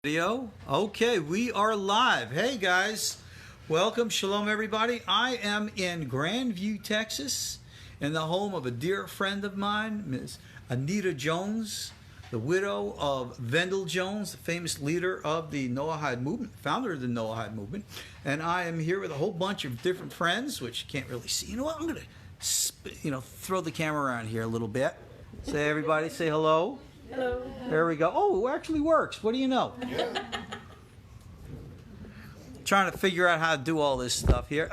Video. Okay, we are live. Hey guys, welcome. Shalom, everybody. I am in Grandview, Texas, in the home of a dear friend of mine, Ms. Anita Jones, the widow of Vendyl Jones, the famous leader of the Noahide Movement, founder of the Noahide Movement. And I am here with a whole bunch of different friends, which you can't really see. You know what? I'm going to, throw the camera around here a little bit. Say, everybody, say hello. Hello. There we go. Oh, it actually works. What do you know? Yeah. Trying to figure out how to do all this stuff here.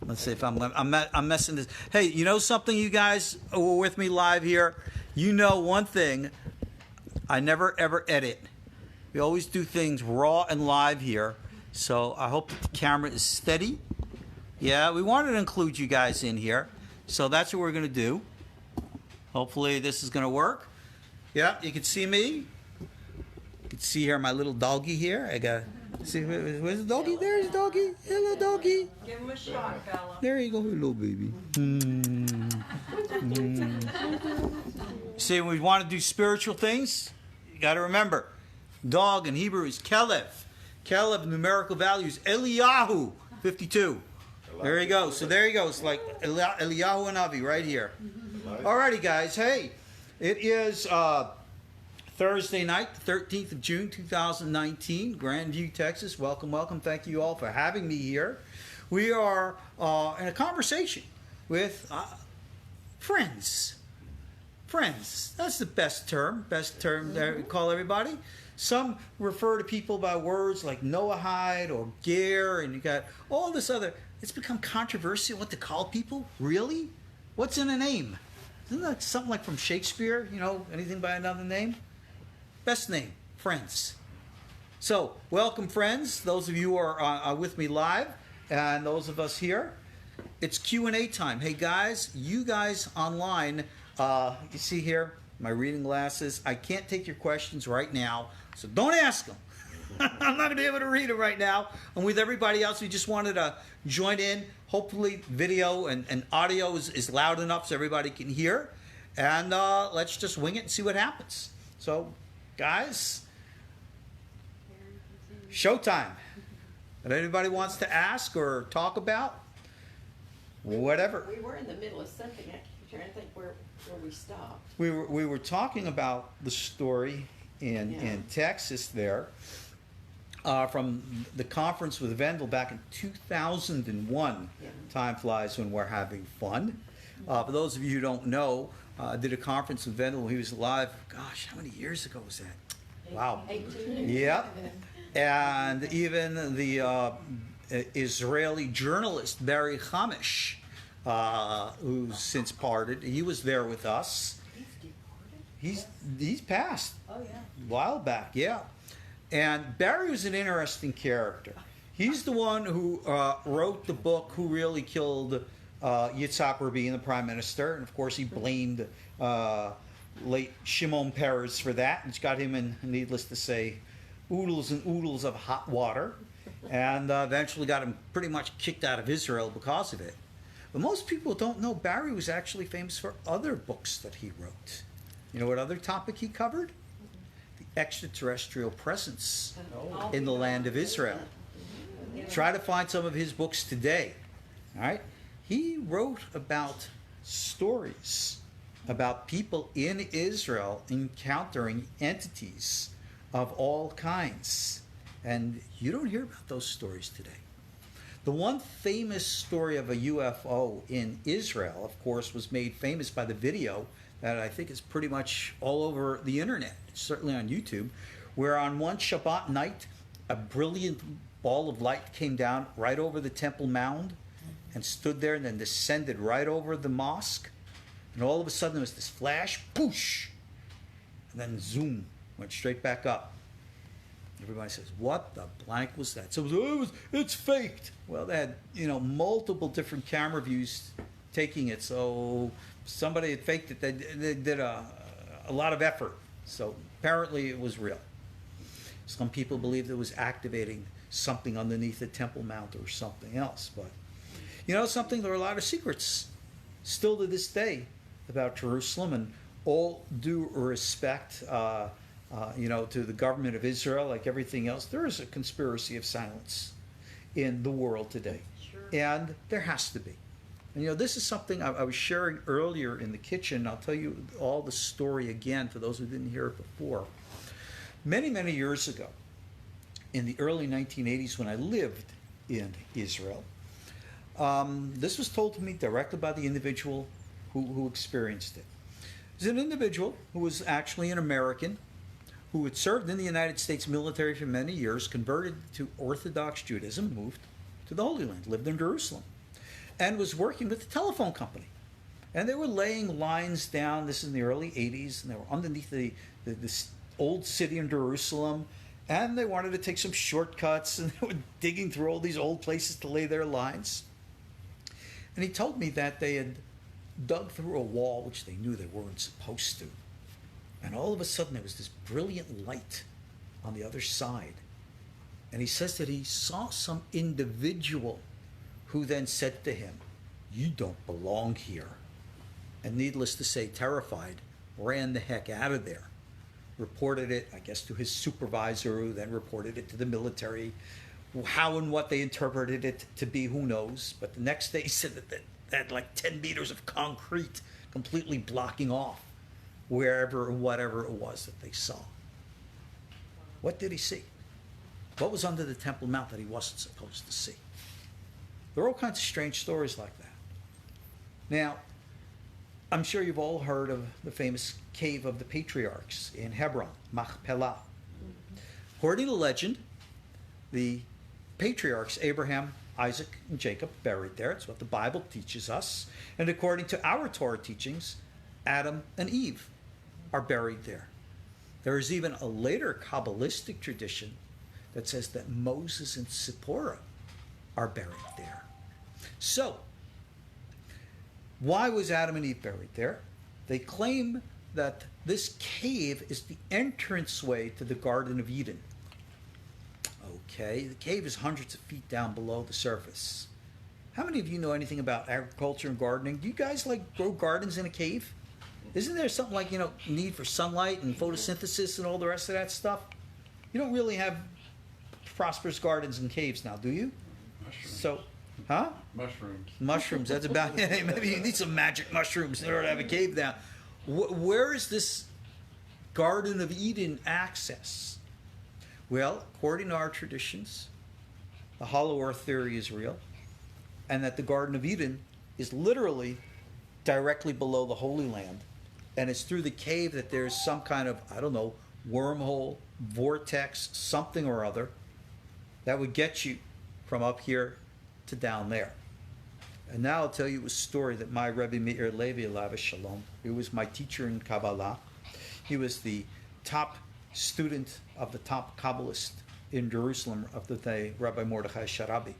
Let's see if I'm messing this. Hey, you know something, you guys who are with me live here? You know one thing. I never ever edit. We always do things raw and live here. So I hope that the camera is steady. Yeah, we wanted to include you guys in here. So that's what we're going to do. Hopefully this is going to work. Yeah, you can see me. You can see here my little doggy here. I got, see, where's the doggy? There's the doggy. Hello, doggy. Give him a shot, fella. There you go, hello, baby. See, when we want to do spiritual things, you got to remember, dog in Hebrew is Kelev. Kelev numerical values, Eliyahu, 52. There you go. So there you go. It's like Eliyahu and Avi right here. Alrighty, guys. Hey. It is Thursday night, the 13th of June, 2019, Grandview, Texas. Welcome, welcome. Thank you all for having me here. We are in a conversation with friends. Friends. That's the best term that we call everybody. Some refer to people by words like Noahide or Ger, and you got all this other. It's become controversial what to call people. Really? What's in a name? Isn't that something like from Shakespeare? You know, anything by another name? Best name, friends. So, welcome, friends. Those of you who are with me live, and those of us here. It's Q&A time. Hey, guys, you guys online, you see here, my reading glasses. I can't take your questions right now, so don't ask them. I'm not going to be able to read them right now. And with everybody else, we just wanted to join in. Hopefully video and audio is loud enough so everybody can hear. And let's just wing it and see what happens. So, guys, showtime. If anybody wants to ask or talk about, whatever. We were in the middle of something. I'm trying to think where we stopped. We were talking about the story in Texas there. From the conference with Vendyl back in 2001. Yeah. Time flies when we're having fun. For those of you who don't know, I did a conference with Vendyl when he was alive. Gosh, how many years ago was that? Wow. 18. Yeah. And even the Israeli journalist Barry Hamish, who's since parted, he was there with us. He's passed. Oh, yeah. A while back, yeah. And Barry was an interesting character. He's the one who wrote the book Who Really Killed Yitzhak Rabin, the prime minister. And of course, he blamed late Shimon Peres for that. It's got him in, needless to say, oodles and oodles of hot water. And eventually got him pretty much kicked out of Israel because of it. But most people don't know Barry was actually famous for other books that he wrote. You know what other topic he covered? Extraterrestrial presence in the land of Israel. Try to find some of his books today. All right, he wrote about stories about people in Israel encountering entities of all kinds, and you don't hear about those stories today. The one famous story of a UFO in Israel, of course, was made famous by the video that I think is pretty much all over the internet. It's certainly on YouTube, where on one Shabbat night, a brilliant ball of light came down right over the Temple Mound and stood there and then descended right over the mosque. And all of a sudden there was this flash, poosh, and then zoom, went straight back up. Everybody says, what the blank was that? So it's faked. Well, they had, multiple different camera views taking it, so somebody had faked it. They did a lot of effort. So apparently it was real. Some people believed it was activating something underneath the Temple Mount or something else. But you know something? There are a lot of secrets still to this day about Jerusalem, and all due respect to the government of Israel, like everything else. There is a conspiracy of silence in the world today. Sure. And there has to be. And, this is something I was sharing earlier in the kitchen. I'll tell you all the story again for those who didn't hear it before. Many, many years ago, in the early 1980s when I lived in Israel, this was told to me directly by the individual who experienced it. It was an individual who was actually an American who had served in the United States military for many years, converted to Orthodox Judaism, moved to the Holy Land, lived in Jerusalem, and was working with the telephone company. And they were laying lines down, this is in the early 80s, and they were underneath this old city in Jerusalem, and they wanted to take some shortcuts, and they were digging through all these old places to lay their lines. And he told me that they had dug through a wall, which they knew they weren't supposed to. And all of a sudden, there was this brilliant light on the other side. And he says that he saw some individual who then said to him, "You don't belong here." And needless to say, terrified, ran the heck out of there. Reported it, I guess, to his supervisor, who then reported it to the military. How and what they interpreted it to be, who knows. But the next day, he said that they had like 10 meters of concrete completely blocking off wherever or whatever it was that they saw. What did he see? What was under the Temple Mount that he wasn't supposed to see? There are all kinds of strange stories like that. Now, I'm sure you've all heard of the famous cave of the Patriarchs in Hebron, Machpelah. According to legend, the Patriarchs, Abraham, Isaac, and Jacob, buried there. It's what the Bible teaches us. And according to our Torah teachings, Adam and Eve are buried there. There is even a later Kabbalistic tradition that says that Moses and Zipporah are buried there. So, why was Adam and Eve buried there? They claim that this cave is the entranceway to the Garden of Eden. Okay, the cave is hundreds of feet down below the surface. How many of you know anything about agriculture and gardening? Do you guys grow gardens in a cave? Isn't there something like, need for sunlight and photosynthesis and all the rest of that stuff? You don't really have prosperous gardens in caves now, do you? Mushrooms. So, huh? Mushrooms. Mushrooms, that's about it. Maybe you need some magic mushrooms in order to have a cave now. Where is this Garden of Eden access? Well, according to our traditions, the hollow earth theory is real, and that the Garden of Eden is literally directly below the Holy Land, and it's through the cave that there's some kind of, wormhole, vortex, something or other that would get you from up here to down there. And now I'll tell you a story that my Rebbe Meir Levi, alav shalom, he was my teacher in Kabbalah. He was the top student of the top Kabbalist in Jerusalem of the day, Rabbi Mordechai Sharabi.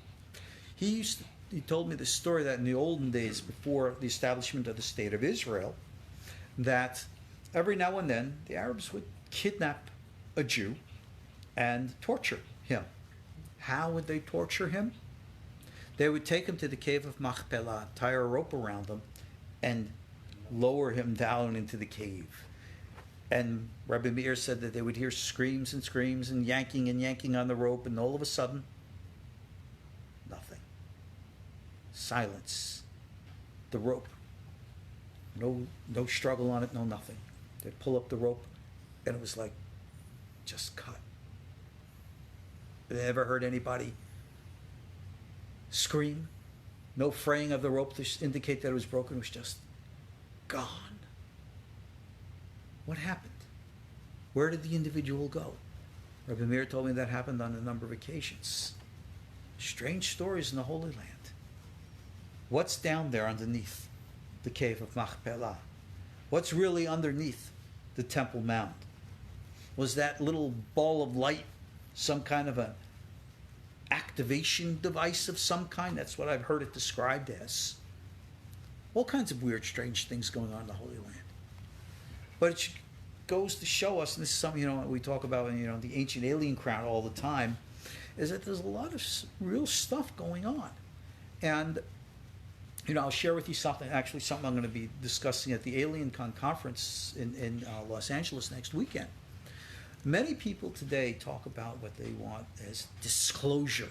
He told me the story that in the olden days, before the establishment of the State of Israel, that every now and then the Arabs would kidnap a Jew and torture him. How would they torture him? They would take him to the cave of Machpelah, tie a rope around him, and lower him down into the cave. And Rabbi Meir said that they would hear screams and yanking on the rope, and all of a sudden, nothing. Silence. The rope. No struggle on it, no nothing. They'd pull up the rope, and it was like, just cut. Have you ever heard anybody scream? No fraying of the rope to indicate that it was broken. It was just gone. What happened? Where did the individual go? Rabbi Meir told me that happened on a number of occasions. Strange stories in the Holy Land. What's down there underneath the cave of Machpelah? What's really underneath the Temple Mount? Was that little ball of light some kind of an activation device of some kind? That's what I've heard it described as. All kinds of weird, strange things going on in the Holy Land. But it goes to show us, and this is something we talk about in the ancient alien crowd all the time, is that there's a lot of real stuff going on. And I'll share with you something I'm going to be discussing at the Alien Con conference in Los Angeles next weekend. Many people today talk about what they want as disclosure.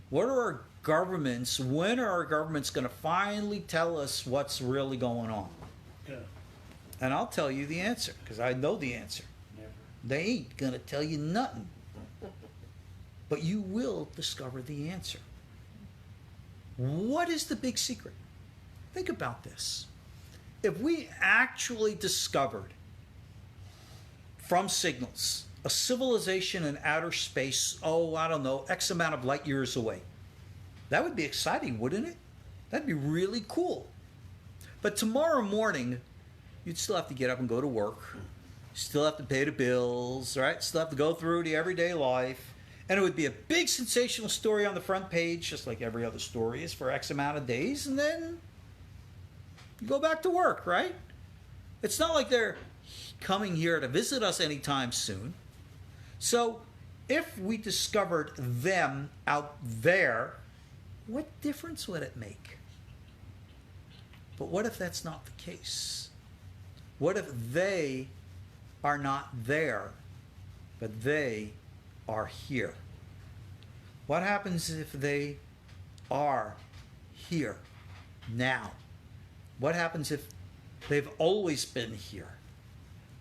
What are our governments, when are our governments going to finally tell us what's really going on? Yeah. And I'll tell you the answer, because I know the answer. Never. They ain't going to tell you nothing. But you will discover the answer. What is the big secret? Think about this. If we actually discovered from signals a civilization in outer space, I don't know, X amount of light years away, that would be exciting, wouldn't it? That'd be really cool. But tomorrow morning, you'd still have to get up and go to work. Still have to pay the bills, right? Still have to go through the everyday life. And it would be a big sensational story on the front page, just like every other story is for X amount of days, and then you go back to work, right? It's not like they're coming here to visit us anytime soon. So if we discovered them out there, what difference would it make? But what if that's not the case? What if they are not there, but they are here? What happens if they are here now? What happens if they've always been here?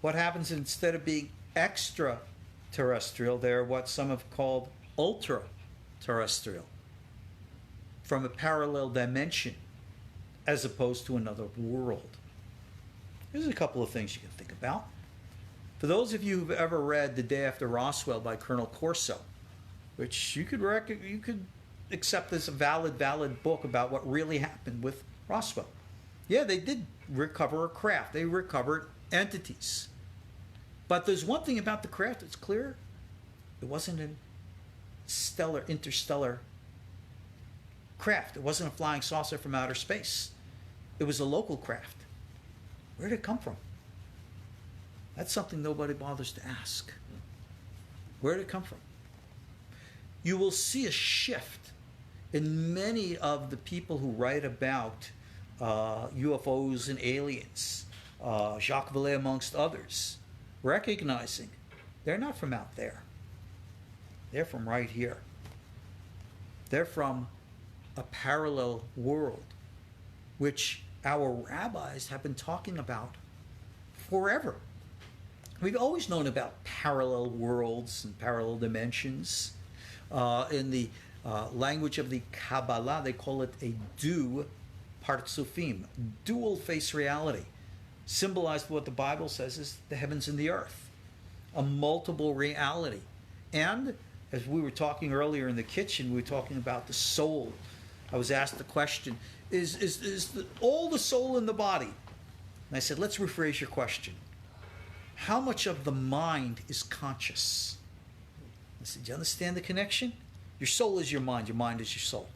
What happens instead of being extraterrestrial, they're what some have called ultra-terrestrial, from a parallel dimension as opposed to another world? There's a couple of things you can think about. For those of you who've ever read The Day After Roswell by Colonel Corso, which you could accept as a valid book about what really happened with Roswell. Yeah, they did recover a craft. They recovered entities. But there's one thing about the craft that's clear. It wasn't a interstellar craft. It wasn't a flying saucer from outer space. It was a local craft. Where did it come from? That's something nobody bothers to ask. Where did it come from? You will see a shift in many of the people who write about UFOs and aliens, Jacques Vallée amongst others, recognizing they're not from out there. They're from right here. They're from a parallel world, which our rabbis have been talking about forever. We've always known about parallel worlds and parallel dimensions. In the language of the Kabbalah, they call it a du-partsufim, dual face reality. Symbolized what the Bible says is the heavens and the earth, a multiple reality. And as we were talking earlier in the kitchen, we were talking about the soul. I was asked the question, is all the soul in the body? And I said, let's rephrase your question. How much of the mind is conscious? I said, do you understand the connection? Your soul is your mind is your soul.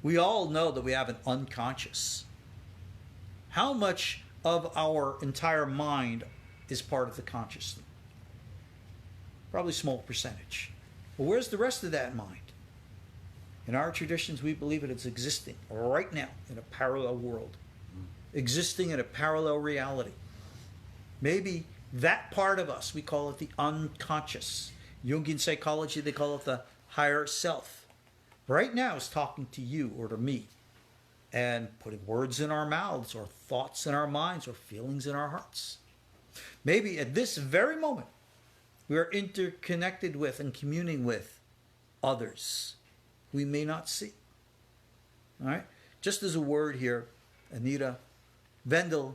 We all know that we have an unconscious. How much of our entire mind is part of the consciousness? Probably a small percentage. Well, where's the rest of that mind? In our traditions, we believe it is existing right now in a parallel world, existing in a parallel reality. Maybe that part of us, we call it the unconscious. Jungian psychology, they call it the higher self. Right now is talking to you or to me and putting words in our mouths or thoughts in our minds or feelings in our hearts. Maybe at this very moment, we are interconnected with and communing with others we may not see. All right? Just as a word here, Anita, Vendyl,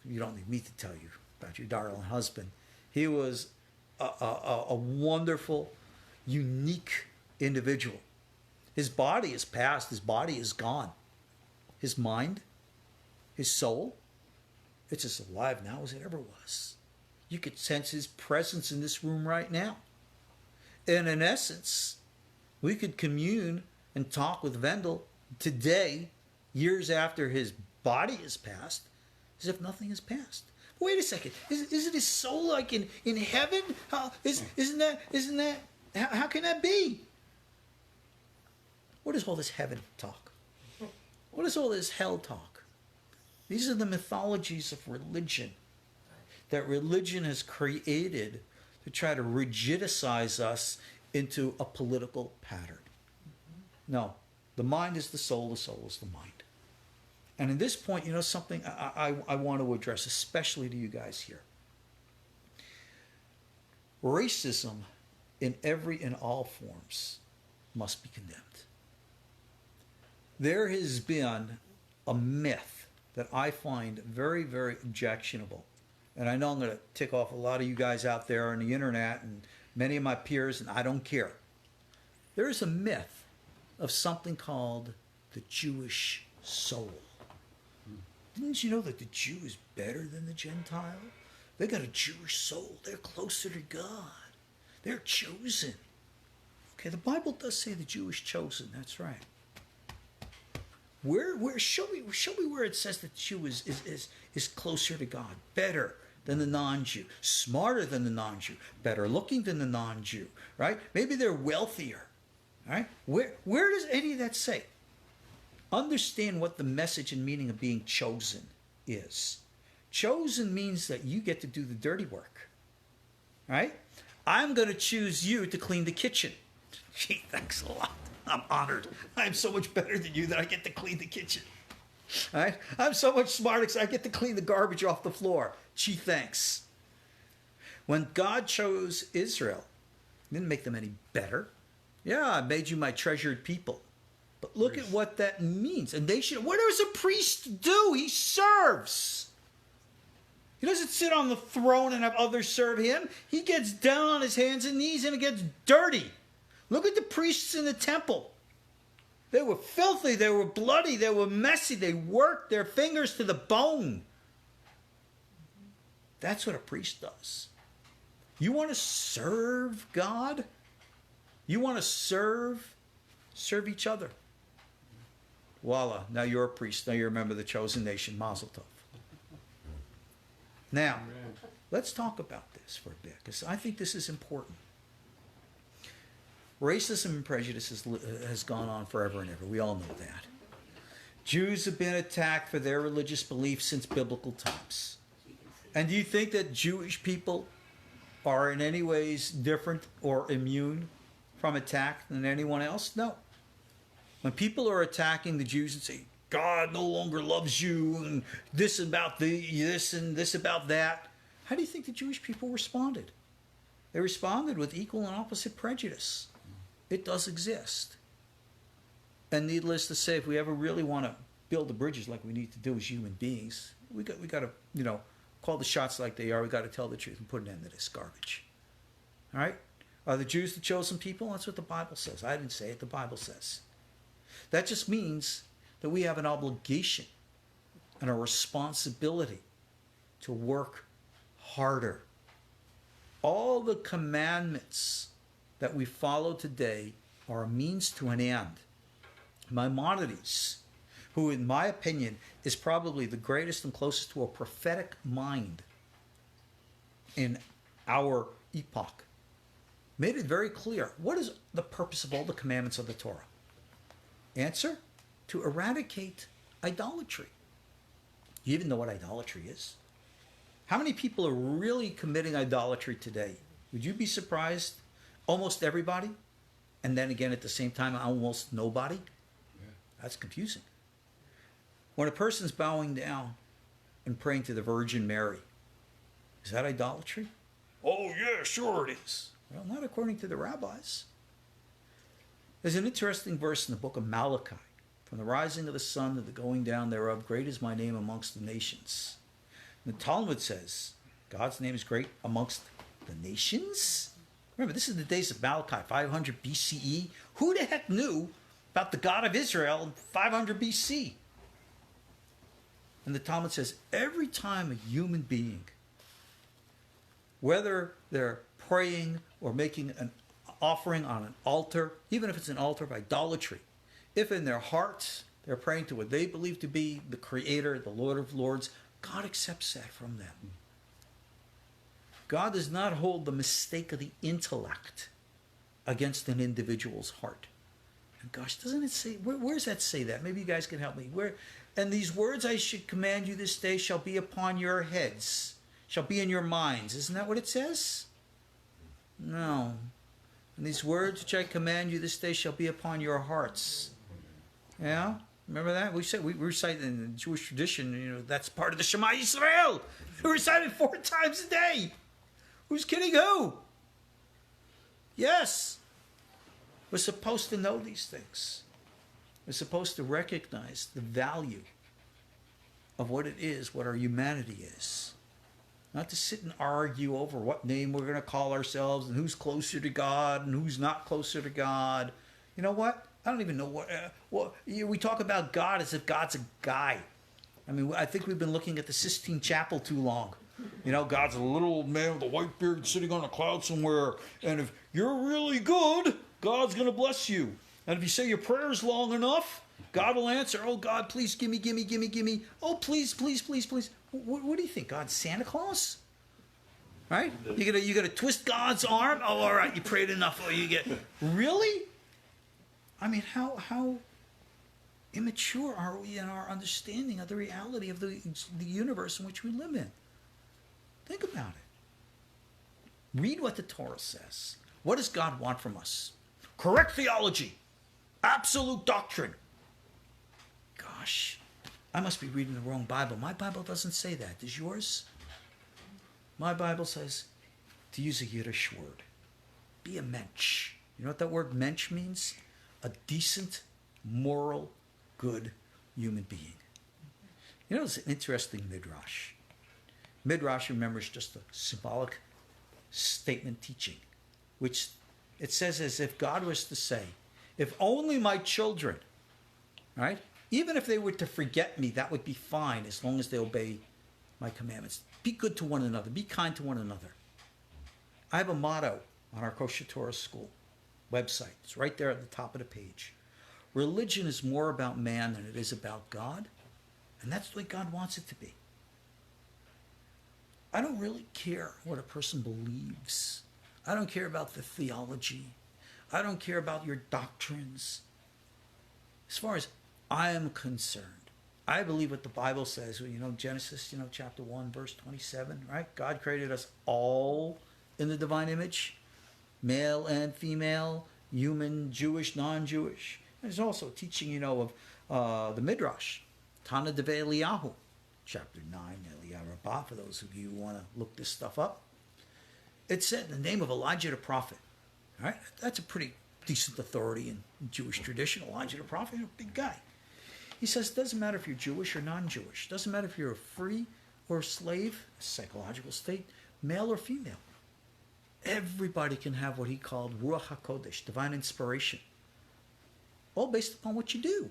you don't need me to tell you about your darling husband. He was a wonderful, unique individual. His body is past. His body is gone. His mind, his soul, it's as alive now as it ever was. You could sense his presence in this room right now. And in essence, we could commune and talk with Vendyl today, years after his body is passed, as if nothing has passed. Wait a second. Isn't his soul like in heaven? Isn't that? How can that be? What is all this heaven talk? What is all this hell talk? These are the mythologies of religion that religion has created to try to rigidize us into a political pattern. No, the mind is the soul is the mind. And at this point, you know something I want to address, especially to you guys here. Racism in all forms must be condemned. There has been a myth that I find very, very objectionable. And I know I'm going to tick off a lot of you guys out there on the internet and many of my peers, and I don't care. There is a myth of something called the Jewish soul. Didn't you know that the Jew is better than the Gentile? They got a Jewish soul. They're closer to God. They're chosen. Okay, the Bible does say the Jew is chosen. That's right. Where show me where it says that the Jew is closer to God, better than the non-Jew, smarter than the non-Jew, better looking than the non-Jew, right? Maybe they're wealthier, right? Where does any of that say? Understand what the message and meaning of being chosen is. Chosen means that you get to do the dirty work, right? I'm going to choose you to clean the kitchen. Gee, thanks a lot. I'm honored. I'm so much better than you that I get to clean the kitchen. All right? I'm so much smarter because I get to clean the garbage off the floor. Gee, thanks. When God chose Israel, He didn't make them any better. Yeah, I made you my treasured people. But look at what that means. And they should. What does a priest do? He serves. He doesn't sit on the throne and have others serve him. He gets down on his hands and knees and gets dirty. Look at the priests in the temple. They were filthy, they were bloody, they were messy, they worked their fingers to the bone. That's what a priest does. You want to serve God? You want to serve each other. Voila, now you're a priest. Now you're a member of the chosen nation. Mazel tov. Now, let's talk about this for a bit, because I think this is important. Racism and prejudice has gone on forever and ever. We all know that. Jews have been attacked for their religious beliefs since biblical times. And do you think that Jewish people are in any ways different or immune from attack than anyone else? No. When people are attacking the Jews and say, God no longer loves you, and this about this and this about that, how do you think the Jewish people responded? They responded with equal and opposite prejudice. It does exist. And needless to say, if we ever really want to build the bridges like we need to do as human beings, we got to, call the shots like they are. We got to tell the truth and put an end to this garbage. All right? Are the Jews the chosen people? That's what the Bible says. I didn't say it. The Bible says. That just means that we have an obligation and a responsibility to work harder. All the commandments that we follow today are a means to an end. Maimonides, who in my opinion is probably the greatest and closest to a prophetic mind in our epoch, made it very clear. What is the purpose of all the commandments of the Torah? Answer: to eradicate idolatry. You even know what idolatry is? How many people are really committing idolatry today? Would you be surprised? Almost everybody. And then again, at the same time, almost nobody. Yeah. That's confusing. When a person's bowing down and praying to the Virgin Mary, is that idolatry? Oh, yeah, sure it is. Well, not according to the rabbis. There's an interesting verse in the book of Malachi. From the rising of the sun to the going down thereof, great is my name amongst the nations. And the Talmud says, God's name is great amongst the nations? Remember, this is the days of Malachi, 500 BCE. Who the heck knew about the God of Israel in 500 BC? And the Talmud says, every time a human being, whether they're praying or making an offering on an altar, even if it's an altar of idolatry, if in their hearts they're praying to what they believe to be the Creator, the Lord of Lords, God accepts that from them. God does not hold the mistake of the intellect against an individual's heart. And gosh, doesn't it say, where does that say that? Maybe you guys can help me. Where? And these words I should command you this day shall be upon your heads, shall be in your minds. Isn't that what it says? No. And these words which I command you this day shall be upon your hearts. Yeah? Remember that? We recite in the Jewish tradition, that's part of the Shema Yisrael. We recite it 4 times a day. Who's kidding who? Yes. We're supposed to know these things. We're supposed to recognize the value of what it is, what our humanity is. Not to sit and argue over what name we're going to call ourselves and who's closer to God and who's not closer to God. You know what? I don't even know we talk about God as if God's a guy. I mean, I think we've been looking at the Sistine Chapel too long. God's a little old man with a white beard sitting on a cloud somewhere. And if you're really good, God's going to bless you. And if you say your prayers long enough, God will answer. Oh, God, please give me. Oh, please, please, please, please. What do you think? God's Santa Claus? Right? You gotta twist God's arm? Oh, all right, you prayed enough. Oh, you get... Really? I mean, how immature are we in our understanding of the reality of the universe in which we live in? Think about it. Read what the Torah says. What does God want from us? Correct theology. Absolute doctrine. Gosh, I must be reading the wrong Bible. My Bible doesn't say that. Does yours? My Bible says, to use a Yiddish word, be a mensch. You know what that word mensch means? A decent, moral, good human being. It's an interesting midrash. Midrash, remember, is just a symbolic statement teaching, which it says as if God was to say, if only my children, right? Even if they were to forget me, that would be fine as long as they obey my commandments. Be good to one another. Be kind to one another. I have a motto on our KosherTorah school website. It's right there at the top of the page. Religion is more about man than it is about God, and that's the way God wants it to be. I don't really care what a person believes. I don't care about the theology. I don't care about your doctrines. As far as I am concerned, I believe what the Bible says. Genesis, chapter 1, verse 27, right? God created us all in the divine image, male and female, human, Jewish, non-Jewish. There's also teaching, of the Midrash, Tana Deve Eliyahu, chapter 9, Eliyahu Rabbah, for those of you who want to look this stuff up. It said in the name of Elijah the prophet. All right? That's a pretty decent authority in Jewish tradition. Elijah the prophet, a big guy. He says, it doesn't matter if you're Jewish or non-Jewish. It doesn't matter if you're a free or a slave, a psychological state, male or female. Everybody can have what he called Ruach HaKodesh, divine inspiration. All based upon what you do.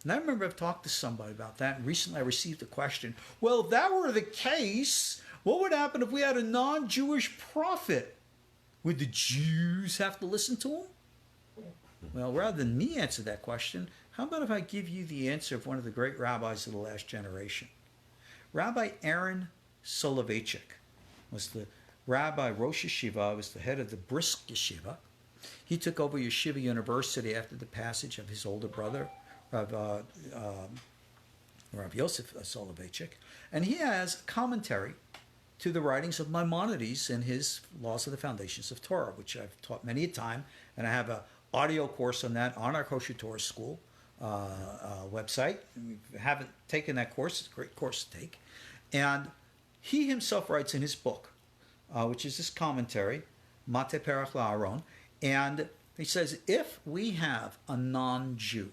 And I remember I've talked to somebody about that, and recently I received a question. Well, if that were the case, what would happen if we had a non-Jewish prophet? Would the Jews have to listen to him? Well, rather than me answer that question, how about if I give you the answer of one of the great rabbis of the last generation? Rabbi Aaron Soloveitchik was the rabbi Rosh Yeshiva, was the head of the Brisk Yeshiva. He took over Yeshiva University after the passage of his older brother, Rav Yosef Soloveitchik, and he has a commentary to the writings of Maimonides and his Laws of the Foundations of Torah, which I've taught many a time, and I have an audio course on that on our KosherTorah school website. If you haven't taken that course, it's a great course to take. And he himself writes in his book, which is this commentary, Mate Perach LaAharon, and he says, if we have a non-Jew,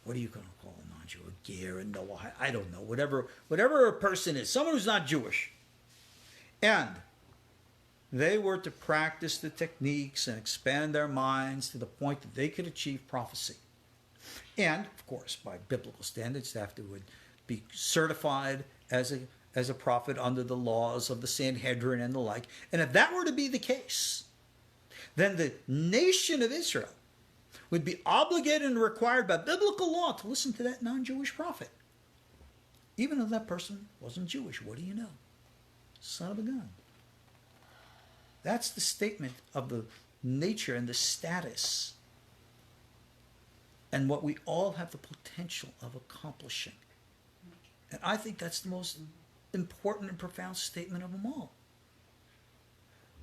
what are you going to call a non-Jew? A ger, a Noah, I don't know, whatever a person is, someone who's not Jewish, and they were to practice the techniques and expand their minds to the point that they could achieve prophecy. And, of course, by biblical standards, they have to would be certified as a prophet under the laws of the Sanhedrin and the like. And if that were to be the case, then the nation of Israel would be obligated and required by biblical law to listen to that non-Jewish prophet. Even if that person wasn't Jewish, what do you know? Son of a gun. That's the statement of the nature and the status and what we all have the potential of accomplishing. And I think that's the most important and profound statement of them all.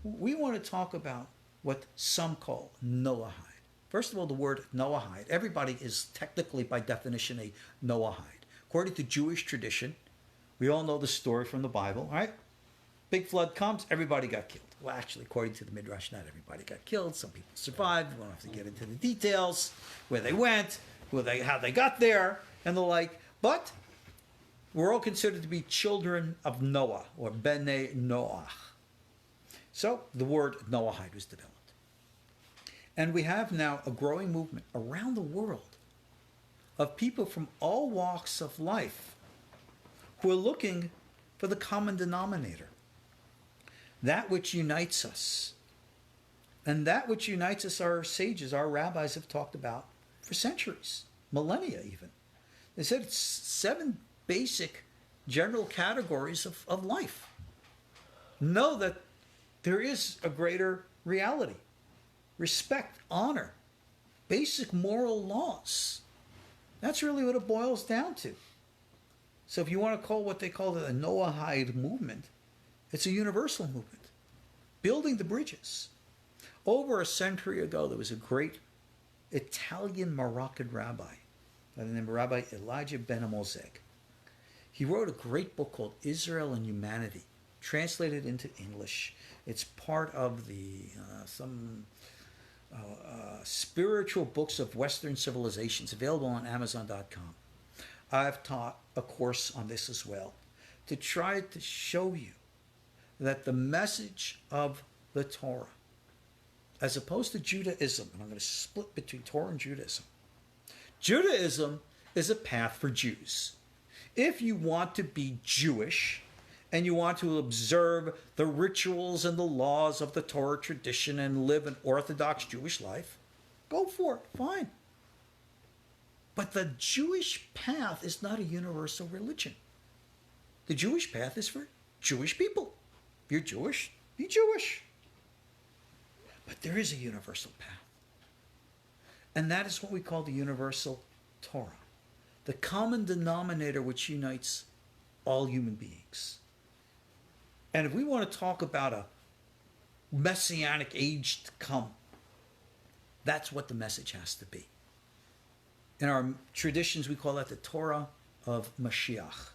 we want to talk about what some call Noahide. First of all, the word Noahide. Everybody is technically, by definition, a Noahide. According to Jewish tradition, we all know the story from the Bible, right? Big flood comes, everybody got killed. Well, actually, according to the Midrash, not everybody got killed. Some people survived. We don't have to get into the details, where they went, how they got there, and the like. But we're all considered to be children of Noah, or Bnei Noach. So the word Noahide was developed. And we have now a growing movement around the world of people from all walks of life who are looking for the common denominator, that which unites us. And that which unites us, our sages, our rabbis have talked about for centuries, millennia even. They said it's 7 basic general categories of life. Know that there is a greater reality. Respect, honor, basic moral laws. That's really what it boils down to. So if you want to call what they call the Noahide movement, it's a universal movement, building the bridges. Over a century ago, there was a great Italian-Moroccan rabbi by the name of Rabbi Elijah Ben Amozeg. He wrote a great book called Israel and Humanity, translated into English. It's part of the spiritual books of Western civilizations, available on Amazon.com. I've taught a course on this as well, to try to show you that the message of the Torah, as opposed to Judaism, and I'm going to split between Torah and Judaism. Judaism is a path for Jews. If you want to be Jewish, and you want to observe the rituals and the laws of the Torah tradition and live an Orthodox Jewish life, go for it, fine. But the Jewish path is not a universal religion. The Jewish path is for Jewish people. If you're Jewish, be Jewish. But there is a universal path. And that is what we call the universal Torah, the common denominator which unites all human beings. And if we want to talk about a messianic age to come, that's what the message has to be. In our traditions, we call that the Torah of Mashiach.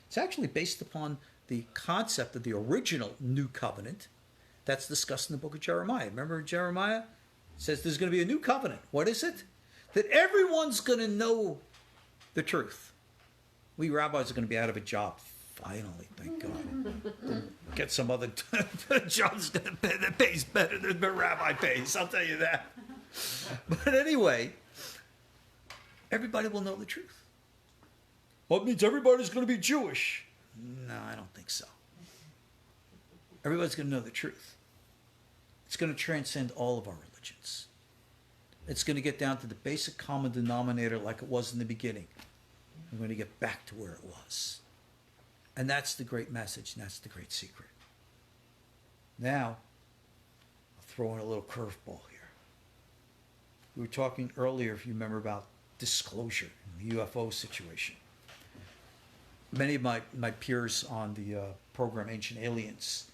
It's actually based upon the concept of the original New Covenant that's discussed in the book of Jeremiah. Remember Jeremiah? It says there's going to be a new covenant. What is it? That everyone's going to know the truth. We rabbis are going to be out of a job. Finally, thank God. Get some other jobs that pays better than the rabbi pays, I'll tell you that. But anyway, everybody will know the truth. Well, it means everybody's going to be Jewish. No, I don't think so. Everybody's going to know the truth. It's going to transcend all of our religions. It's going to get down to the basic common denominator like it was in the beginning. We're going to get back to where it was. And that's the great message, and that's the great secret. Now, I'll throw in a little curveball here. We were talking earlier, if you remember, about disclosure in the UFO situation. Many of my peers on the program Ancient Aliens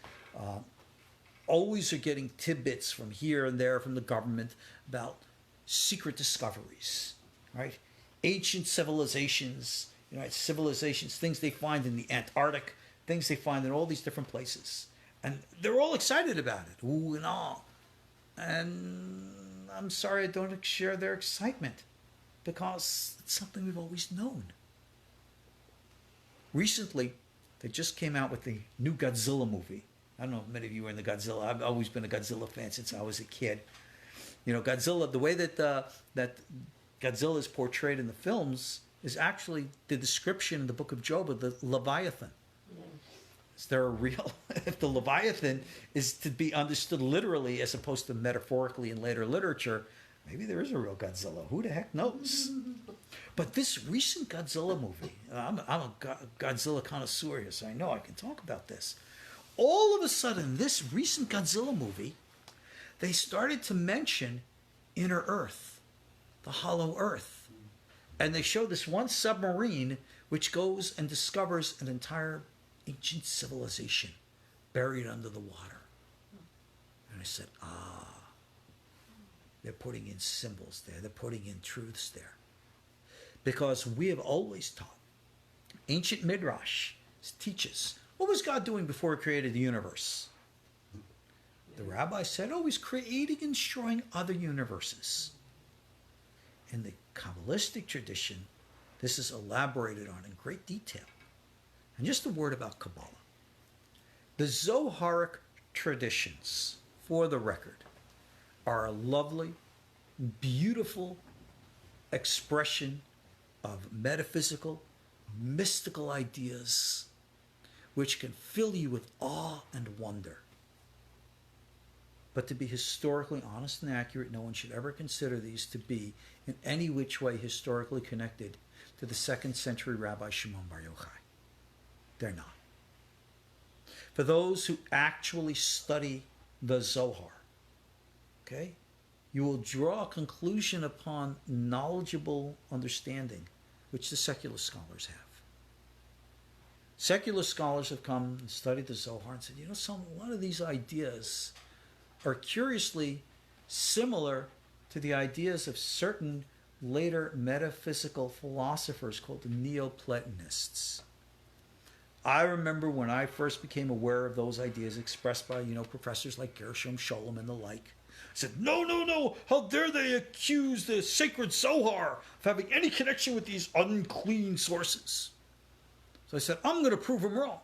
always are getting tidbits from here and there from the government about secret discoveries, right? Ancient civilizations, civilizations, things they find in the Antarctic, things they find in all these different places. And they're all excited about it, ooh and all. And I'm sorry I don't share their excitement, because it's something we've always known. Recently, they just came out with the new Godzilla movie. I don't know if many of you were in the Godzilla. I've always been a Godzilla fan since I was a kid. Godzilla, the way that that Godzilla is portrayed in the films is actually the description in the book of Job of the Leviathan. Is there a real, if the Leviathan is to be understood literally as opposed to metaphorically in later literature, maybe there is a real Godzilla. Who the heck knows? But this recent Godzilla movie, I'm a Godzilla connoisseur here, so I know I can talk about this. All of a sudden, this recent Godzilla movie, they started to mention Inner Earth, the hollow Earth. And they show this one submarine which goes and discovers an entire ancient civilization buried under the water. And I said, they're putting in symbols there. They're putting in truths there. Because we have always taught, ancient Midrash teaches, what was God doing before he created the universe? The rabbi said, he's creating and destroying other universes. In the Kabbalistic tradition, this is elaborated on in great detail. And just a word about Kabbalah. The Zoharic traditions, for the record, are a lovely, beautiful expression of metaphysical, mystical ideas which can fill you with awe and wonder. But to be historically honest and accurate, no one should ever consider these to be in any which way historically connected to the 2nd century Rabbi Shimon Bar Yochai. They're not. For those who actually study the Zohar, okay, you will draw a conclusion upon knowledgeable understanding, which the secular scholars have. Secular scholars have come and studied the Zohar and said, a lot of these ideas are curiously similar to the ideas of certain later metaphysical philosophers called the Neoplatonists. I remember when I first became aware of those ideas expressed by, professors like Gershom Scholem and the like. I said, no, how dare they accuse the sacred Zohar of having any connection with these unclean sources? So I said, I'm going to prove them wrong.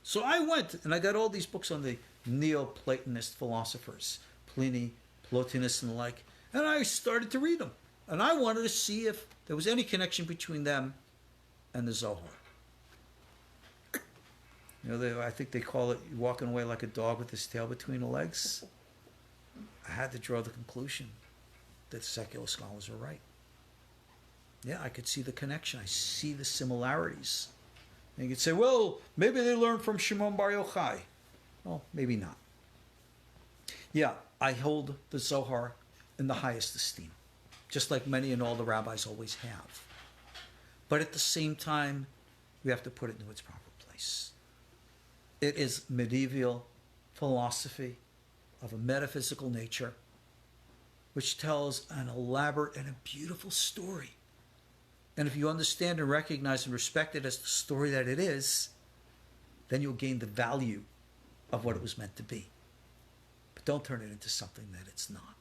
So I went and I got all these books on the Neoplatonist philosophers, Pliny, Plotinus, and the like, and I started to read them. And I wanted to see if there was any connection between them and the Zohar. I think they call it walking away like a dog with his tail between the legs. I had to draw the conclusion that secular scholars are right. Yeah, I could see the connection. I see the similarities. And you could say, well, maybe they learned from Shimon Bar Yochai. Well, maybe not. Yeah, I hold the Zohar in the highest esteem, just like many and all the rabbis always have. But at the same time, we have to put it into its proper place. It is medieval philosophy of a metaphysical nature, which tells an elaborate and a beautiful story. And if you understand and recognize and respect it as the story that it is, then you'll gain the value of what it was meant to be. But don't turn it into something that it's not.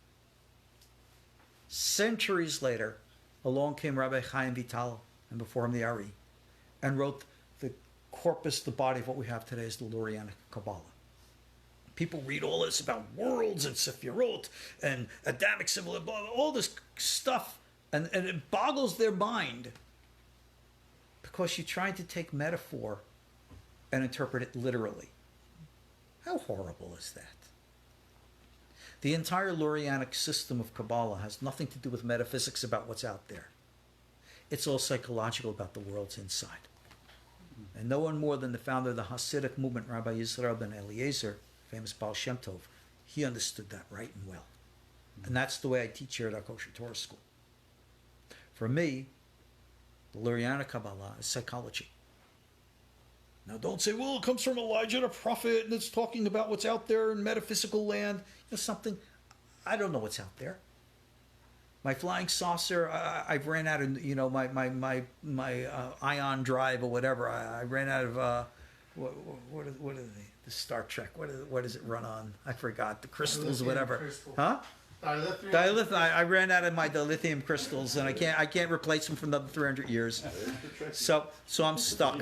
Centuries later, along came Rabbi Chaim Vital, and before him the Ari, and wrote the corpus, the body of what we have today is the Lurianic Kabbalah. People read all this about worlds and Sephirot and Adamic civilization, all this stuff, and it boggles their mind because you're trying to take metaphor and interpret it literally. How horrible is that? The entire Lurianic system of Kabbalah has nothing to do with metaphysics about what's out there. It's all psychological about the world's inside. And no one more than the founder of the Hasidic movement, Rabbi Yisrael ben Eliezer, famous Baal Shem Tov, he understood that right and well. And that's the way I teach here at our KosherTorah school. For me, the Lurianic Kabbalah is psychology. Now don't say, well, it comes from Elijah the prophet and it's talking about what's out there in metaphysical land. Something, I don't know what's out there. My flying saucer, I've ran out of, my ion drive or whatever. I ran out of, what are they? The Star Trek, what does it run on? I forgot. The crystals or whatever. Crystal. Huh? Dilithium. I ran out of my dilithium crystals, and I can't replace them for another 300 years. So I'm stuck.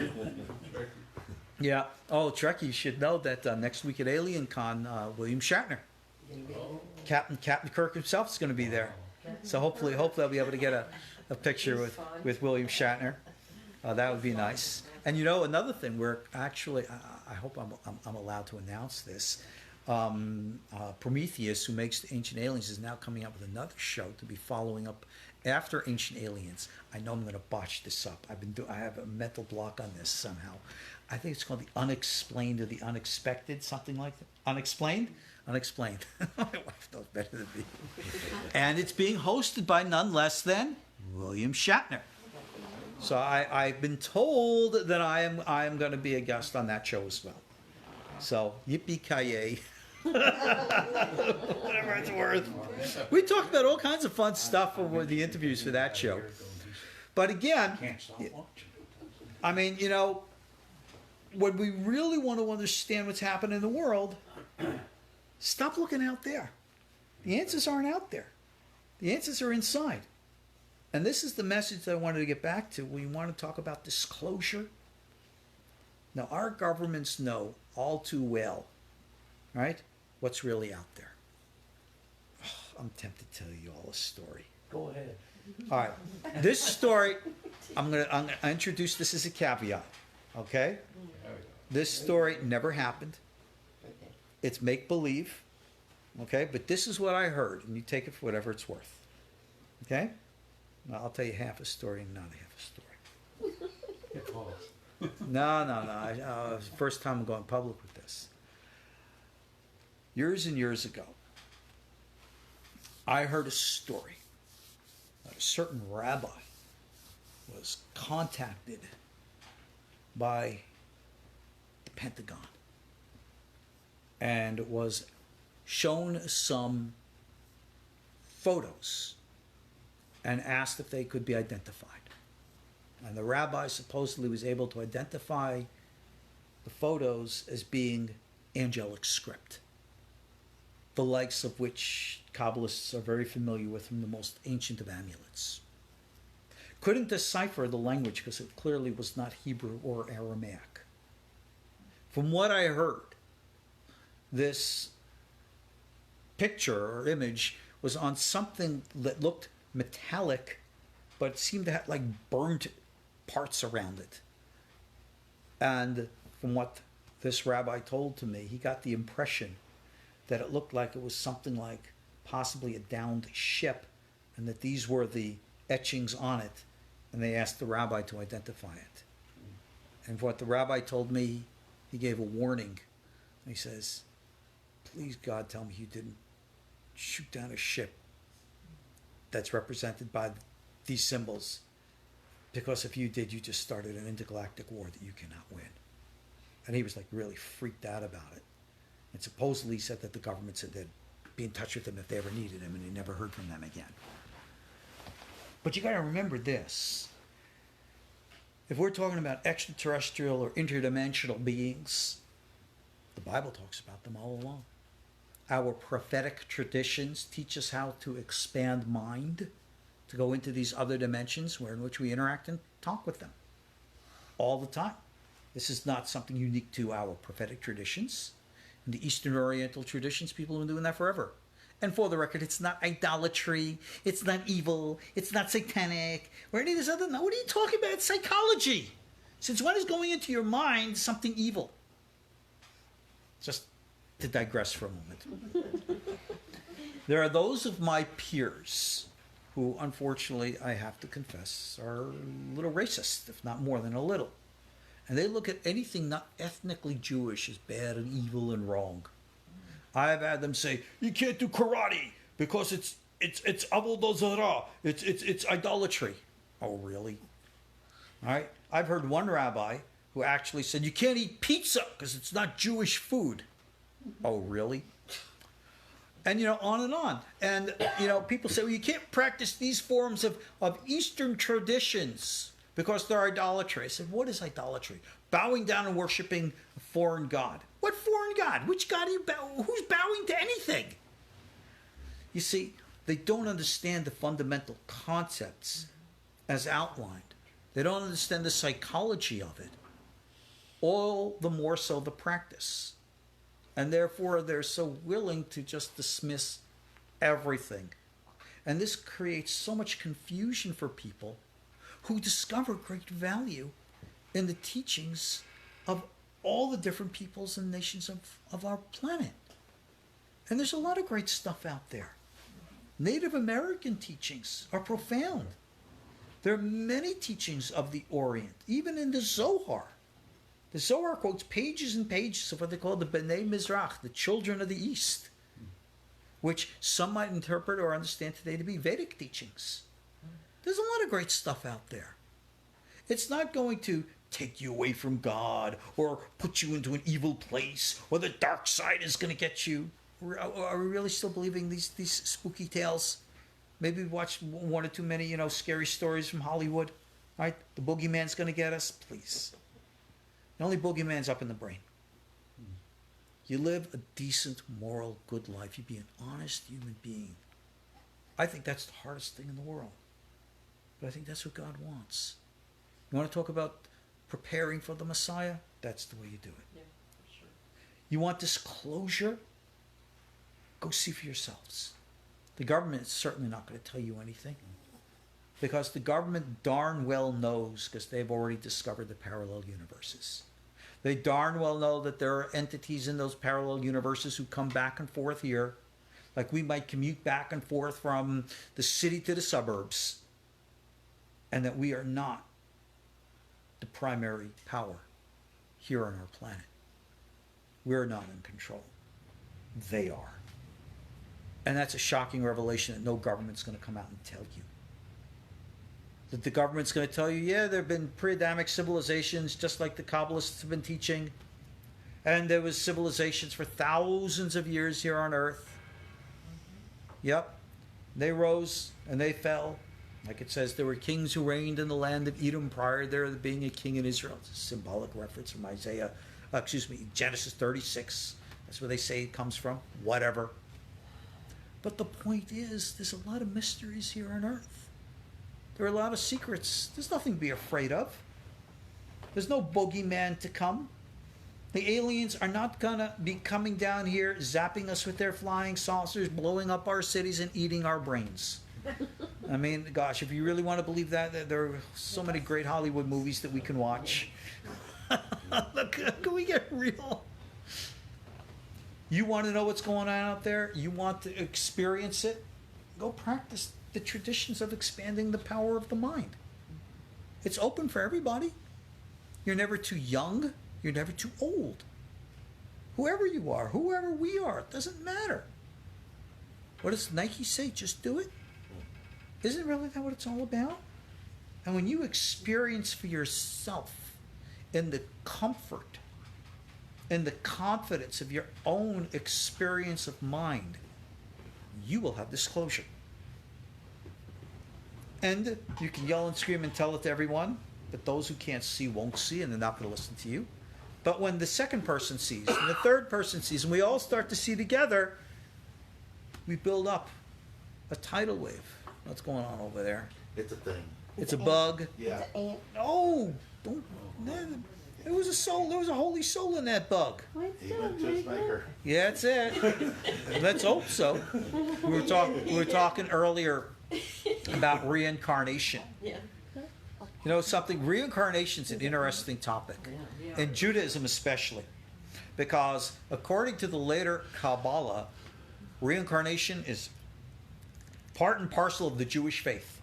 Yeah. Oh, Trek, you should know that next week at Alien Con, William Shatner, Captain Kirk himself is going to be there. So hopefully I'll be able to get a picture with William Shatner. That would be nice. And another thing, we're actually, I hope I'm allowed to announce this. Prometheus, who makes the Ancient Aliens, is now coming up with another show to be following up after Ancient Aliens. I know I'm going to botch this up. I have a mental block on this somehow. I think it's called The Unexplained or The Unexpected, something like that. Unexplained? Unexplained. My wife knows better than me. And it's being hosted by none less than William Shatner. So I've been told that I am going to be a guest on that show as well. So yippee-ki-yay. Whatever it's worth. We talked about all kinds of fun stuff over the interviews for that show. But again, Can't stop watching. I mean, you know, when we really want to understand what's happening in the world, stop looking out there. The answers aren't out there. The answers are inside. And this is the message that I wanted to get back to. We want to talk about disclosure. Now, our governments know all too well, right, what's really out there. Oh, I'm tempted to tell you all a story. Go ahead. All right. This story, I'm gonna introduce this as a caveat, okay? This story never happened. Okay. It's make-believe, okay? But this is what I heard, and you take it for whatever it's worth, okay? Now, I'll tell you half a story and not half a story. Get close. No. It's the first time I'm going public with this. Years and years ago, I heard a story that a certain rabbi was contacted by the Pentagon and was shown some photos and asked if they could be identified. And the rabbi supposedly was able to identify the photos as being angelic script, the likes of which Kabbalists are very familiar with from the most ancient of amulets. Couldn't decipher the language because it clearly was not Hebrew or Aramaic. From what I heard, this picture or image was on something that looked metallic, but seemed to have like burnt parts around it. And from what this rabbi told to me, he got the impression that it looked like it was something like possibly a downed ship, and that these were the etchings on it, and they asked the rabbi to identify it. And what the rabbi told me, he gave a warning. He says, please God, tell me you didn't shoot down a ship that's represented by these symbols, because if you did, you just started an intergalactic war that you cannot win. And he was like really freaked out about it. And supposedly he said that the government said they'd be in touch with him if they ever needed him, and he never heard from them again. But you got to remember this. If we're talking about extraterrestrial or interdimensional beings, the Bible talks about them all along. Our prophetic traditions teach us how to expand mind, to go into these other dimensions in which we interact and talk with them all the time. This is not something unique to our prophetic traditions. In the Eastern Oriental traditions, people have been doing that forever. And for the record, it's not idolatry, it's not evil, it's not satanic, or any of this other. No, what are you talking about? It's psychology. Since when is going into your mind something evil? Just to digress for a moment. There are those of my peers who, unfortunately, I have to confess, are a little racist, if not more than a little. And they look at anything not ethnically Jewish as bad and evil and wrong. I've had them say, you can't do karate because it's avodah zarah, it's idolatry. Oh, really? All right. I've heard one rabbi who actually said, you can't eat pizza because it's not Jewish food. Oh, really? And, on and on. And, people say, well, you can't practice these forms of Eastern traditions because they're idolatry. I said, what is idolatry? Bowing down and worshiping a foreign god. What foreign god? Which god are you who's bowing to anything? You see, they don't understand the fundamental concepts as outlined. They don't understand the psychology of it. All the more so the practice. And therefore, they're so willing to just dismiss everything. And this creates so much confusion for people who discover great value in the teachings of all the different peoples and nations of our planet. And there's a lot of great stuff out there. Native American teachings are profound. There are many teachings of the Orient, even in the Zohar. The Zohar quotes pages and pages of what they call the B'nai Mizrach, the children of the East, which some might interpret or understand today to be Vedic teachings. There's a lot of great stuff out there. It's not going to take you away from God or put you into an evil place or the dark side is going to get you. Are we really still believing these spooky tales? Maybe we watched one or too many, scary stories from Hollywood. Right? The boogeyman's going to get us? Please. The only boogeyman's up in the brain. You live a decent, moral, good life. You be an honest human being. I think that's the hardest thing in the world. But I think that's what God wants. You want to talk about preparing for the Messiah? That's the way you do it. Yeah, for sure. You want disclosure? Go see for yourselves. The government is certainly not going to tell you anything. Because the government darn well knows, because they've already discovered the parallel universes. They darn well know that there are entities in those parallel universes who come back and forth here. Like we might commute back and forth from the city to the suburbs. And that we are not the primary power here on our planet. We're not in control. They are. And that's a shocking revelation that no government's going to come out and tell you. That the government's going to tell you, yeah, there have been pre-Adamic civilizations, just like the Kabbalists have been teaching. And there was civilizations for thousands of years here on Earth. Yep. They rose and they fell. Like it says, there were kings who reigned in the land of Edom prior to there being a king in Israel. It's a symbolic reference from Genesis 36. That's where they say it comes from. Whatever. But the point is, there's a lot of mysteries here on Earth. There are a lot of secrets. There's nothing to be afraid of. There's no boogeyman to come. The aliens are not going to be coming down here, zapping us with their flying saucers, blowing up our cities, and eating our brains. I mean, gosh, if you really want to believe that, there are so many great Hollywood movies that we can watch. Look, can we get real? You want to know what's going on out there? You want to experience it? Go practice the traditions of expanding the power of the mind. It's open for everybody. You're never too young. You're never too old. Whoever you are, whoever we are, it doesn't matter. What does Nike say? Just do it? Isn't really that what it's all about? And when you experience for yourself in the comfort and the confidence of your own experience of mind, you will have disclosure. And you can yell and scream and tell it to everyone, but those who can't see won't see, and they're not going to listen to you. But when the second person sees, and the third person sees, and we all start to see together, we build up a tidal wave. What's going on over there? It's a thing. It's a bug. Yeah. No, don't. There was a soul. There was a holy soul in that bug. Even just maker. Yeah, that's it. Let's hope so. We were talking earlier about reincarnation. Yeah. You know something? Reincarnation's an interesting topic, in Judaism especially, because according to the later Kabbalah, reincarnation is part and parcel of the Jewish faith.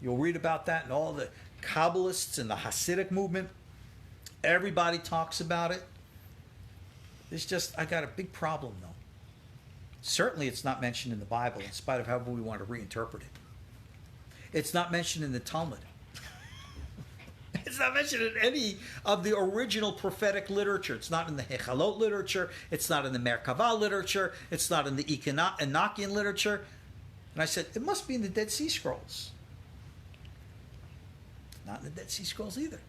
You'll read about that in all the Kabbalists and the Hasidic movement. Everybody talks about it. It's just, I got a big problem though. Certainly it's not mentioned in the Bible, in spite of however we want to reinterpret it. It's not mentioned in the Talmud. It's not mentioned in any of the original prophetic literature. It's not in the Hechalot literature. It's not in the Merkavah literature. It's not in the Enochian literature. And I said, it must be in the Dead Sea Scrolls. Not in the Dead Sea Scrolls either.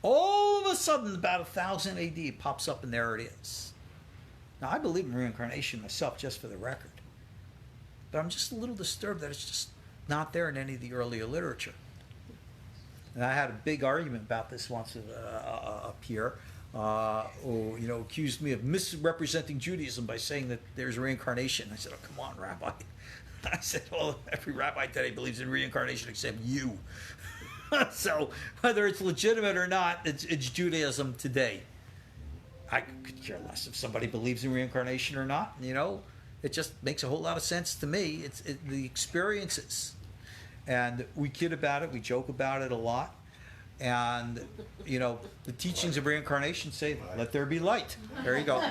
All of a sudden, about 1000 AD, it pops up and there it is. Now, I believe in reincarnation myself, just for the record. But I'm just a little disturbed that it's just not there in any of the earlier literature. And I had a big argument about this once up here, who accused me of misrepresenting Judaism by saying that there's reincarnation. I said, oh, come on, Rabbi. I said, well, every rabbi today believes in reincarnation except you. So whether it's legitimate or not, it's Judaism today. I could care less if somebody believes in reincarnation or not. It just makes a whole lot of sense to me. It's the experiences. And we kid about it, we joke about it a lot. And, the teachings of reincarnation say, let there be light. There you go.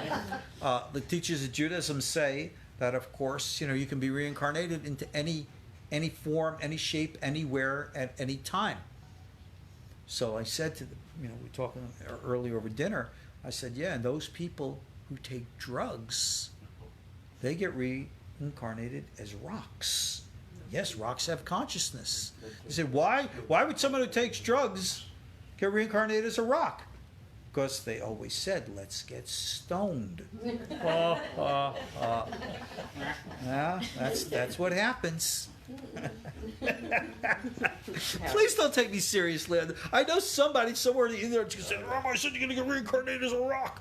The teachings of Judaism say that, of course, you can be reincarnated into any form, any shape, anywhere, at any time. So I said to them, we were talking earlier over dinner, I said, yeah, and those people who take drugs, they get reincarnated as rocks. Yes, rocks have consciousness. He said, why would someone who takes drugs get reincarnated as a rock? Because they always said, let's get stoned. Yeah, that's what happens. Please don't take me seriously. I know somebody somewhere in there just said, Rabbi, I said you're going to get reincarnated as a rock.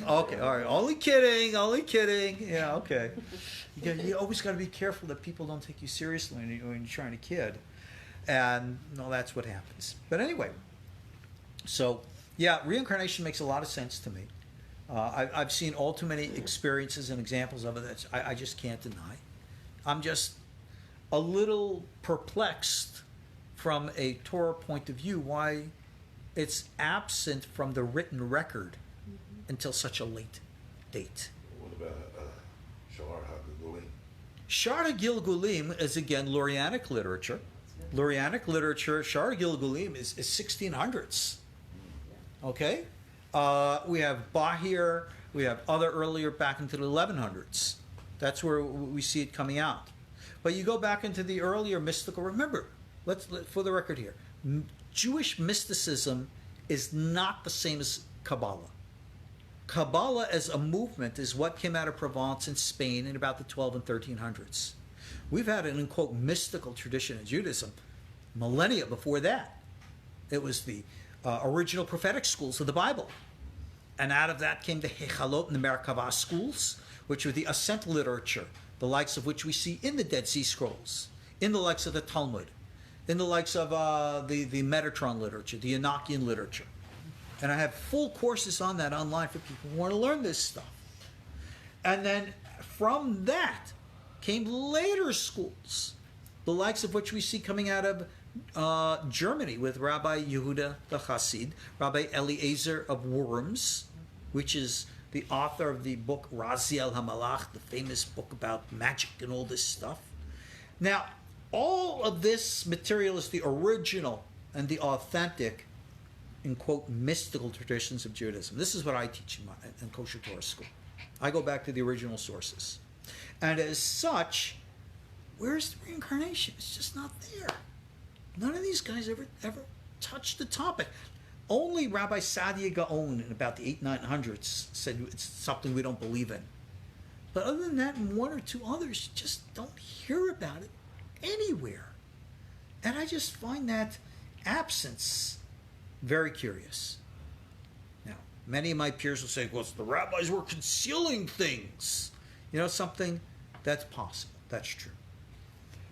Okay, all right. Only kidding. Yeah, okay. You always got to be careful that people don't take you seriously when you're trying to kid. And no, that's what happens. But anyway, so yeah, reincarnation makes a lot of sense to me. I've seen all too many experiences and examples of it that I just can't deny. I'm just a little perplexed from a Torah point of view why it's absent from the written record until such a late date. What about Shar HaGilgulim? Shar HaGilgulim is again Lurianic literature. Lurianic literature, Shar HaGilgulim is 1600s. Okay? We have Bahir, we have other earlier back into the 1100s. That's where we see it coming out. But you go back into the earlier mystical, remember, let's for the record here, Jewish mysticism is not the same as Kabbalah. Kabbalah as a movement is what came out of Provence in Spain in about the 12 and 1300s. We've had an, quote, mystical tradition in Judaism millennia before that. It was the original prophetic schools of the Bible. And out of that came the Hechalot and the Merkavah schools, which were the ascent literature, the likes of which we see in the Dead Sea Scrolls, in the likes of the Talmud, in the likes of the Metatron literature, the Enochian literature. And I have full courses on that online for people who want to learn this stuff. And then from that came later schools, the likes of which we see coming out of Germany with Rabbi Yehuda the Chassid, Rabbi Eliezer of Worms, which is the author of the book Raziel HaMalach, the famous book about magic and all this stuff. Now, all of this material is the original and the authentic, in quote, mystical traditions of Judaism. This is what I teach in KosherTorah school. I go back to the original sources. And as such, where's the reincarnation? It's just not there. None of these guys ever touched the topic. Only Rabbi Sadia Gaon in about the 800-900s said it's something we don't believe in. But other than that, and one or two others, you just don't hear about it anywhere. And I just find that absence very curious. Now, many of my peers will say, well, the rabbis were concealing things. You know something? That's possible. That's true.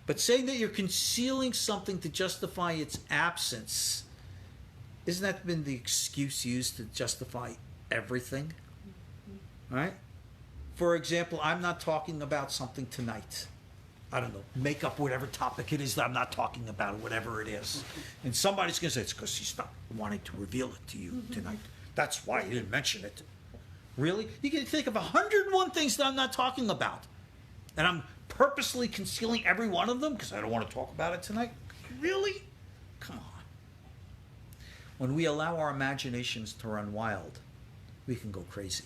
But saying that you're concealing something to justify its absence, isn't that been the excuse used to justify everything? Right? For example, I'm not talking about something tonight. I don't know, make up whatever topic it is that I'm not talking about, or whatever it is. And somebody's going to say, it's because he's not wanting to reveal it to you tonight. That's why he didn't mention it. Really? You can think of 101 things that I'm not talking about. And I'm purposely concealing every one of them because I don't want to talk about it tonight? Really? Come on. When we allow our imaginations to run wild, we can go crazy.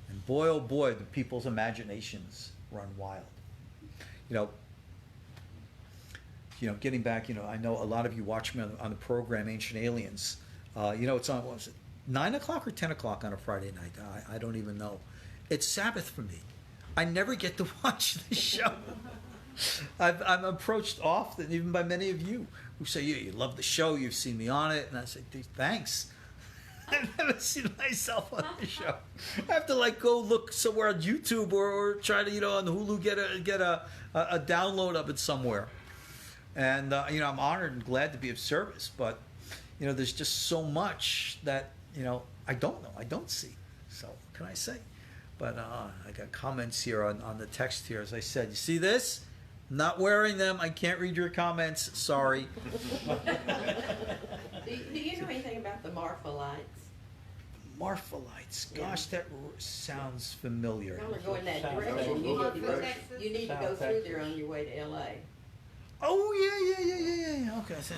And boy, oh boy, the people's imaginations run wild. Getting back, I know a lot of you watch me on the program Ancient Aliens. It's on, what was it, 9 o'clock or 10 o'clock on a Friday night? I don't even know. It's Sabbath for me. I never get to watch the show. I'm approached often, even by many of you, who say, you love the show, you've seen me on it. And I say, thanks. I've never seen myself on the show. I have to go look somewhere on YouTube or try to, on Hulu get a download of it somewhere. And, I'm honored and glad to be of service. But, there's just so much that, I don't know. I don't see. So what can I say? But I got comments here on the text here. As I said, you see this? I'm not wearing them. I can't read your comments. Sorry. Do you know anything about the Marphalites? Marphalites. Yeah. Gosh, that sounds familiar. Y'all are going that direction. You need to go through there on your way to L.A. Oh, yeah. Okay, so,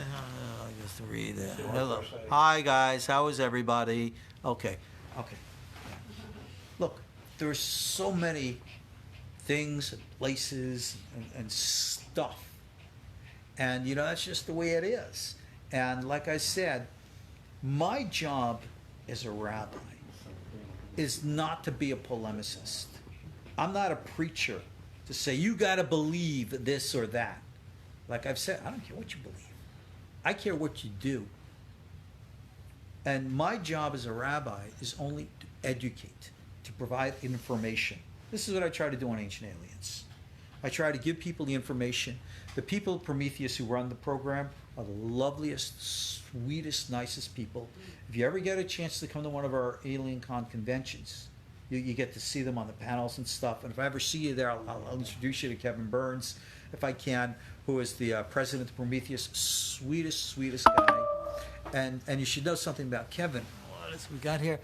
just to read it. Hello. Hi, guys. How is everybody? Okay. Look, there's so many things and places and stuff. And, that's just the way it is. And like I said, my job as a rabbi is not to be a polemicist. I'm not a preacher to say, you got to believe this or that. Like I've said, I don't care what you believe. I care what you do. And my job as a rabbi is only to educate, to provide information. This is what I try to do on Ancient Aliens. I try to give people the information. The people at Prometheus who run the program are the loveliest, sweetest, nicest people. If you ever get a chance to come to one of our AlienCon conventions, you get to see them on the panels and stuff. And if I ever see you there, I'll introduce you to Kevin Burns, if I can, who is the president of Prometheus, sweetest guy. And you should know something about Kevin. What is we got here?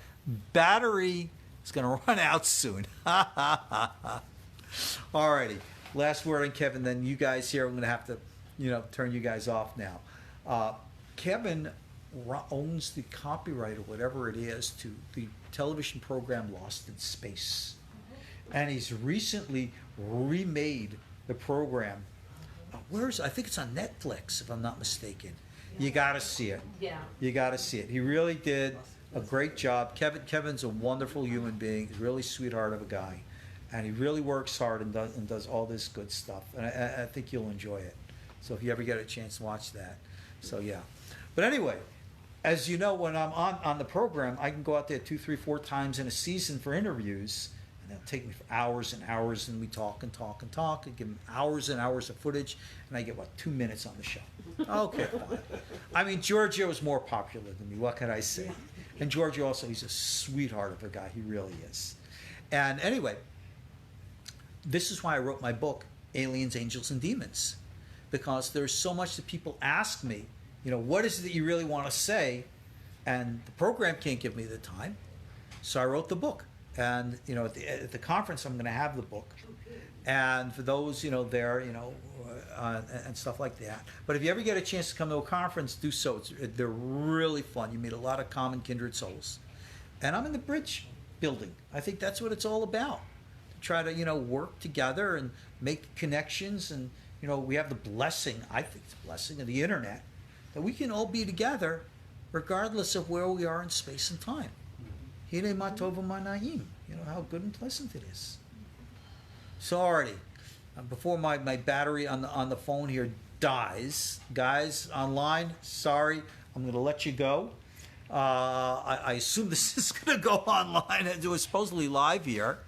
Battery is going to run out soon. Alrighty, last word on Kevin. Then you guys here, I'm going to have to, turn you guys off now. Kevin owns the copyright or whatever it is to the television program Lost in Space, and he's recently remade the program. I think it's on Netflix, if I'm not mistaken. You got to see it. Yeah. You got to see it. He really did a great job. Kevin's a wonderful human being. He's a really sweetheart of a guy, and he really works hard and does all this good stuff. And I think you'll enjoy it. So if you ever get a chance to watch that, so yeah. But anyway, as you know, when I'm on the program, I can go out there 2, 3, 4 times in a season for interviews, and it'll take me for hours and hours, and we talk and give them hours and hours of footage, and I get 2 minutes on the show. Okay, fine. I mean, Giorgio is more popular than me. What can I say? And Giorgio also, he's a sweetheart of a guy. He really is. And anyway, this is why I wrote my book, Aliens, Angels, and Demons, because there's so much that people ask me, what is it that you really want to say? And the program can't give me the time. So I wrote the book. And, at the conference, I'm going to have the book. And for those, there, and stuff like that. But if you ever get a chance to come to a conference, do so. They're really fun. You meet a lot of common kindred souls. And I'm in the Bridge building. I think that's what it's all about. To try to, work together and make connections. And, we have the blessing, I think it's a blessing, of the internet, that we can all be together regardless of where we are in space and time. Hine ma tova ma na'im. How good and pleasant it is. So already, before my battery on the phone here dies, guys online, sorry, I'm going to let you go. I assume this is going to go online, and it was supposedly live here.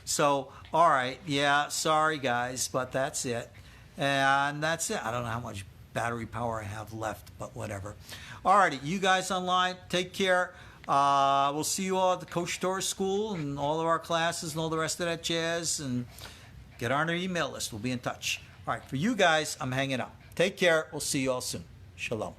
So, all right, yeah, sorry guys, but that's it. And that's it. I don't know how much battery power I have left, but whatever. All righty, you guys online, take care. We'll see you all at the KosherTorah School and all of our classes and all the rest of that jazz. And get on our email list. We'll be in touch. All right, for you guys, I'm hanging up. Take care. We'll see you all soon. Shalom.